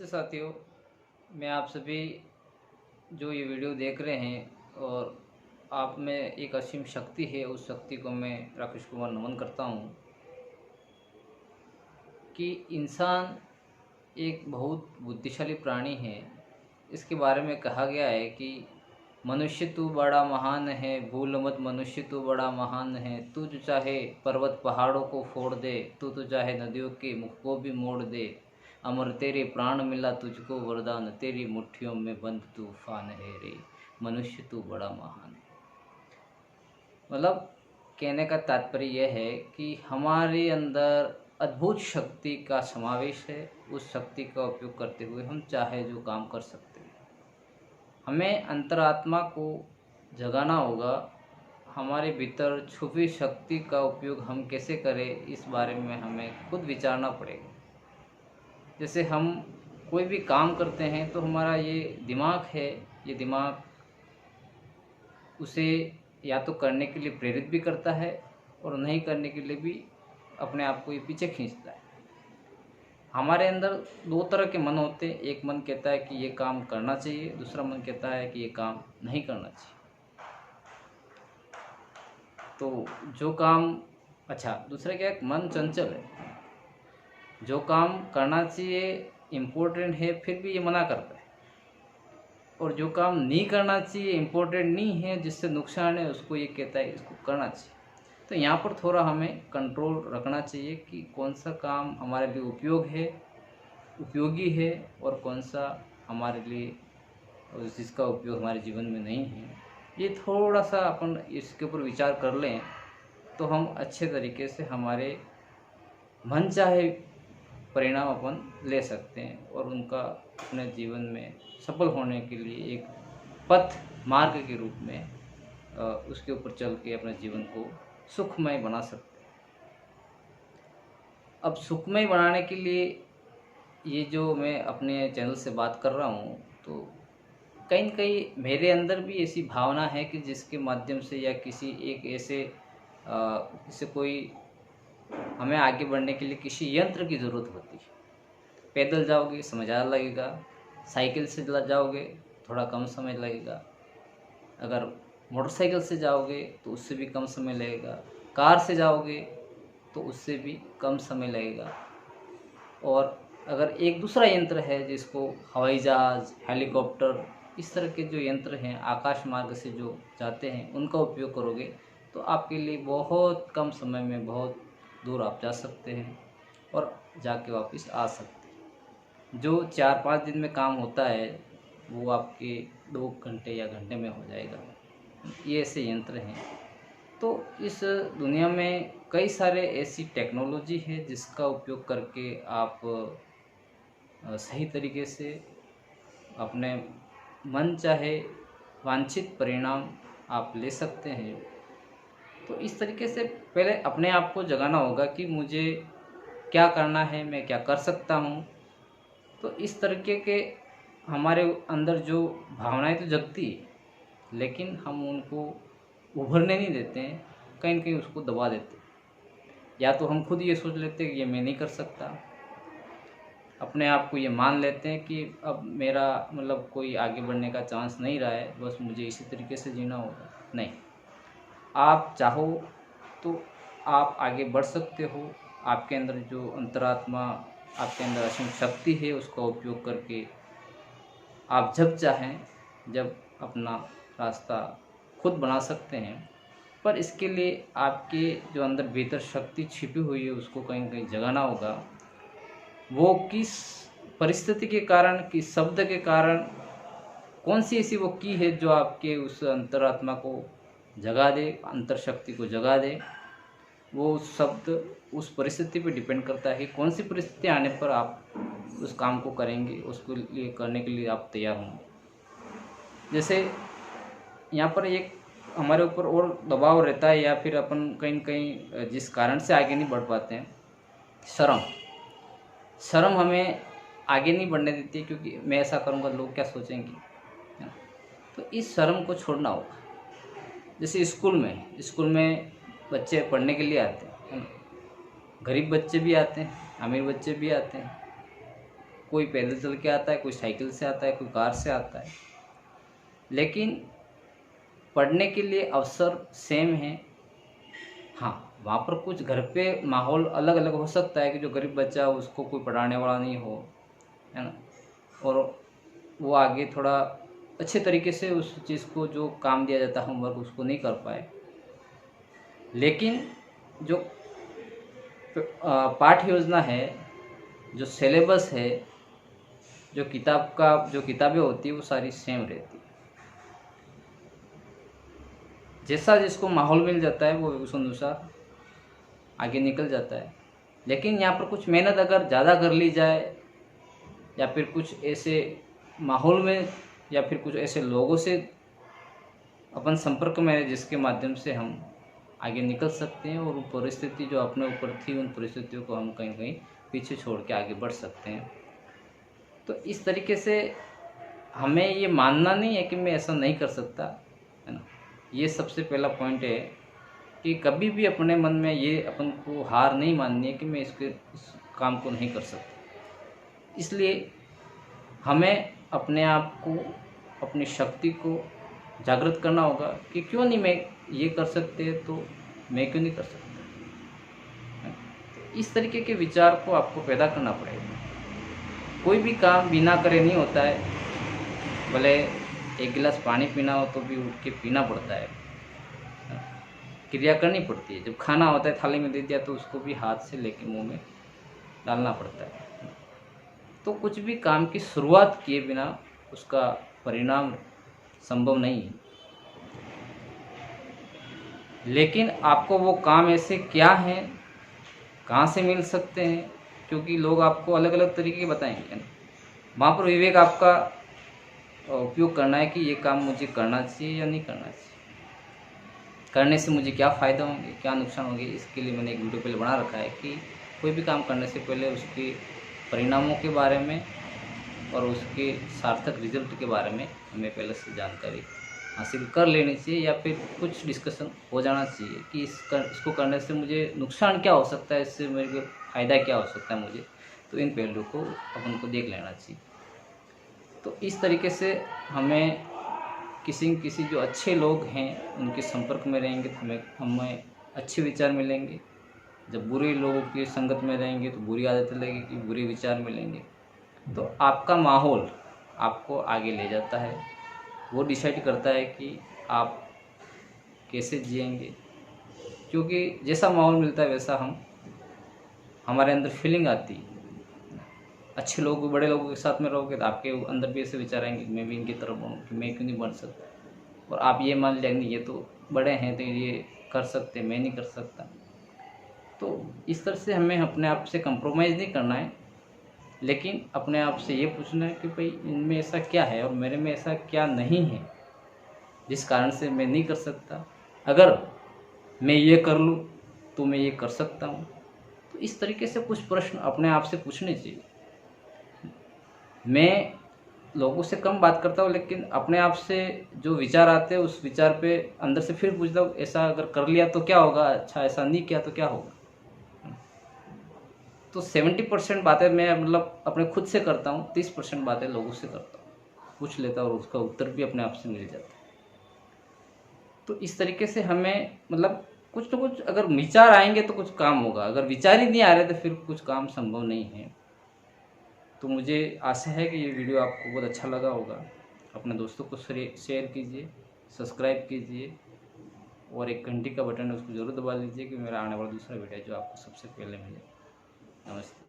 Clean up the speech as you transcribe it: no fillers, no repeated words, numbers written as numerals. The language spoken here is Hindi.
नमस्ते साथियों, मैं आप सभी जो ये वीडियो देख रहे हैं और आप में एक असीम शक्ति है, उस शक्ति को मैं राकेश कुमार नमन करता हूँ कि इंसान एक बहुत बुद्धिशाली प्राणी है। इसके बारे में कहा गया है कि मनुष्य तू बड़ा महान है, भूल मत मनुष्य तू बड़ा महान है। तू जो चाहे पर्वत पहाड़ों को फोड़ दे, तू तो चाहे नदियों के मुख को भी मोड़ दे। अमर तेरे प्राण मिला तुझको वरदान, तेरी मुट्ठियों में बंद तूफान है रे। मनुष्य तू बड़ा महान है। मतलब कहने का तात्पर्य यह है कि हमारे अंदर अद्भुत शक्ति का समावेश है। उस शक्ति का उपयोग करते हुए हम चाहे जो काम कर सकते हैं। हमें अंतरात्मा को जगाना होगा। हमारे भीतर छुपी शक्ति का उपयोग हम कैसे करें, इस बारे में हमें खुद विचारना पड़ेगा। जैसे हम कोई भी काम करते हैं तो हमारा ये दिमाग है, ये दिमाग उसे या तो करने के लिए प्रेरित भी करता है और नहीं करने के लिए भी अपने आप को ये पीछे खींचता है। हमारे अंदर दो तरह के मन होते हैं। एक मन कहता है कि ये काम करना चाहिए, दूसरा मन कहता है कि ये काम नहीं करना चाहिए। तो जो काम दूसरा क्या है, मन चंचल है। जो काम करना चाहिए, इम्पोर्टेंट है, फिर भी ये मना करता है। और जो काम नहीं करना चाहिए, इम्पोर्टेंट नहीं है, जिससे नुकसान है, उसको ये कहता है इसको करना चाहिए। तो यहाँ पर थोड़ा हमें कंट्रोल रखना चाहिए कि कौन सा काम हमारे लिए उपयोगी है और कौन सा हमारे लिए जिसका उपयोग हमारे जीवन में नहीं है। ये थोड़ा सा अपन इसके ऊपर विचार कर लें तो हम अच्छे तरीके से हमारे मन चाहे परिणाम अपन ले सकते हैं और उनका अपने जीवन में सफल होने के लिए एक पथ मार्ग के रूप में उसके ऊपर चल के अपने जीवन को सुखमय बना सकते हैं। अब सुखमय बनाने के लिए ये जो मैं अपने चैनल से बात कर रहा हूँ, तो कहीं न कहीं मेरे अंदर भी ऐसी भावना है कि जिसके माध्यम से या किसी एक ऐसे जैसे कोई हमें आगे बढ़ने के लिए किसी यंत्र की ज़रूरत होती है। पैदल जाओगे समय ज़्यादा लगेगा, साइकिल से जाओगे थोड़ा कम समय लगेगा, अगर मोटरसाइकिल से जाओगे तो उससे भी कम समय लगेगा, कार से जाओगे तो उससे भी कम समय लगेगा। और अगर एक दूसरा यंत्र है जिसको हवाई जहाज़, हेलीकॉप्टर, इस तरह के जो यंत्र हैं आकाश मार्ग से जो जाते हैं, उनका उपयोग करोगे तो आपके लिए बहुत कम समय में बहुत दूर आप जा सकते हैं और जाके वापस आ सकते हैं। जो 4-5 दिन में काम होता है वो आपके 2 घंटे या घंटे में हो जाएगा। ये ऐसे यंत्र हैं। तो इस दुनिया में कई सारे ऐसी टेक्नोलॉजी है जिसका उपयोग करके आप सही तरीके से अपने मन चाहे वांछित परिणाम आप ले सकते हैं। तो इस तरीके से पहले अपने आप को जगाना होगा कि मुझे क्या करना है, मैं क्या कर सकता हूँ। तो इस तरीके के हमारे अंदर जो भावनाएं तो जगती है, लेकिन हम उनको उभरने नहीं देते हैं, कहीं न कहीं उसको दबा देते हैं। या तो हम खुद ये सोच लेते हैं कि ये मैं नहीं कर सकता, अपने आप को ये मान लेते हैं कि अब मेरा मतलब कोई आगे बढ़ने का चांस नहीं रहा है, बस मुझे इसी तरीके से जीना होगा। नहीं, आप चाहो तो आप आगे बढ़ सकते हो। आपके अंदर जो अंतरात्मा, आपके अंदर असीम शक्ति है, उसका उपयोग करके आप जब चाहें जब अपना रास्ता खुद बना सकते हैं। पर इसके लिए आपके जो अंदर भीतर शक्ति छिपी हुई है उसको कहीं न कहीं जगाना होगा। वो किस परिस्थिति के कारण, किस शब्द के कारण, कौन सी ऐसी वो की है जो आपके उस अंतरात्मा को जगा दे, अंतर शक्ति को जगा दे। वो शब्द उस परिस्थिति पे डिपेंड करता है कि कौन सी परिस्थिति आने पर आप उस काम को करेंगे, उसको लिए करने के लिए आप तैयार होंगे। जैसे यहाँ पर एक हमारे ऊपर और दबाव रहता है या फिर अपन कहीं न कहीं जिस कारण से आगे नहीं बढ़ पाते हैं, शर्म हमें आगे नहीं बढ़ने देती है, क्योंकि मैं ऐसा करूँगा लोग क्या सोचेंगे, है ना? तो इस शर्म को छोड़ना होगा। जैसे स्कूल में बच्चे पढ़ने के लिए आते हैं, है ना? गरीब बच्चे भी आते हैं, अमीर बच्चे भी आते हैं। कोई पैदल चल के आता है, कोई साइकिल से आता है, कोई कार से आता है, लेकिन पढ़ने के लिए अवसर सेम है। हाँ, वहाँ पर कुछ घर पे माहौल अलग अलग हो सकता है कि जो गरीब बच्चा है उसको कोई पढ़ाने वाला नहीं हो, है ना, और वो आगे थोड़ा अच्छे तरीके से उस चीज़ को जो काम दिया जाता है होमवर्क उसको नहीं कर पाए। लेकिन जो पाठ्य योजना है, जो सिलेबस है, जो किताबें होती है वो सारी सेम रहती है। जैसा जिसको माहौल मिल जाता है वो उस अनुसार आगे निकल जाता है। लेकिन यहाँ पर कुछ मेहनत अगर ज़्यादा कर ली जाए, या फिर कुछ ऐसे माहौल में या फिर कुछ ऐसे लोगों से अपन संपर्क में है जिसके माध्यम से हम आगे निकल सकते हैं, और वो परिस्थिति जो अपने ऊपर थी उन परिस्थितियों को हम कहीं कहीं पीछे छोड़ के आगे बढ़ सकते हैं। तो इस तरीके से हमें ये मानना नहीं है कि मैं ऐसा नहीं कर सकता, है ना। ये सबसे पहला पॉइंट है कि कभी भी अपने मन में ये अपन को हार नहीं माननी है कि मैं इस काम को नहीं कर सकता। इसलिए हमें अपने आप को, अपनी शक्ति को जागृत करना होगा कि क्यों नहीं मैं ये कर सकते, तो मैं क्यों नहीं कर सकता। तो इस तरीके के विचार को आपको पैदा करना पड़ेगा। कोई भी काम बिना करे नहीं होता है। भले एक गिलास पानी पीना हो तो भी उठ के पीना पड़ता है, क्रिया करनी पड़ती है। जब खाना होता है थाली में दे दिया तो उसको भी हाथ से लेके मुंह में डालना पड़ता है। तो कुछ भी काम की शुरुआत किए बिना उसका परिणाम संभव नहीं है। लेकिन आपको वो काम ऐसे क्या हैं, कहाँ से मिल सकते हैं, क्योंकि लोग आपको अलग अलग तरीके के बताएंगे ना। वहाँ पर विवेक आपका उपयोग करना है कि ये काम मुझे करना चाहिए या नहीं करना चाहिए, करने से मुझे क्या फ़ायदा होंगे, क्या नुकसान होंगे। इसके लिए मैंने एक वीडियो पहले बना रखा है कि कोई भी काम करने से पहले उसके परिणामों के बारे में और उसके सार्थक रिजल्ट के बारे में हमें पहले से जानकारी हासिल कर लेनी चाहिए, या फिर कुछ डिस्कशन हो जाना चाहिए कि इसको करने से मुझे नुकसान क्या हो सकता है, इससे मेरे को फ़ायदा क्या हो सकता है मुझे। तो इन पहलुओं को अपन को देख लेना चाहिए। तो इस तरीके से हमें किसी जो अच्छे लोग हैं उनके संपर्क में रहेंगे तो हमें अच्छे विचार मिलेंगे। जब बुरे लोगों की संगत में रहेंगे तो बुरी आदतें लगेगी, बुरे विचार मिलेंगे। तो आपका माहौल आपको आगे ले जाता है, वो डिसाइड करता है कि आप कैसे जिएंगे, क्योंकि जैसा माहौल मिलता है वैसा हमारे अंदर फीलिंग आती है। अच्छे लोग, बड़े लोगों के साथ में रहोगे तो आपके अंदर भी ऐसे विचार आएंगे कि मैं भी इनकी तरफ बनूँ, कि मैं क्यों नहीं बन सकता। और आप ये मान लेंगे ये तो बड़े हैं तो ये कर सकते, मैं नहीं कर सकता। तो इस तरह से हमें अपने आप से कंप्रोमाइज़ नहीं करना है, लेकिन अपने आप से ये पूछना है कि भाई इनमें ऐसा क्या है और मेरे में ऐसा क्या नहीं है जिस कारण से मैं नहीं कर सकता। अगर मैं ये कर लूँ तो मैं ये कर सकता हूँ। तो इस तरीके से कुछ प्रश्न अपने आप से पूछने चाहिए। मैं लोगों से कम बात करता हूँ, लेकिन अपने आप से जो विचार आते हैं उस विचार पे अंदर से फिर पूछता हूँ, ऐसा अगर कर लिया तो क्या होगा, अच्छा ऐसा नहीं किया तो क्या होगा। तो 70% बातें मैं मतलब अपने खुद से करता हूँ, 30% बातें लोगों से करता हूँ, पूछ लेता हूँ और उसका उत्तर भी अपने आप से मिल जाता है। तो इस तरीके से हमें मतलब कुछ तो कुछ अगर विचार आएंगे तो कुछ काम होगा, अगर विचार ही नहीं आ रहे तो फिर कुछ काम संभव नहीं है। तो मुझे आशा है कि ये वीडियो आपको बहुत अच्छा लगा होगा। अपने दोस्तों को शेयर कीजिए, सब्सक्राइब कीजिए, और एक घंटी का बटन है उसको ज़रूर दबा लीजिए कि मेरा आने वाला दूसरा वीडियो जो आपको सबसे पहले मिले। नमस्ते।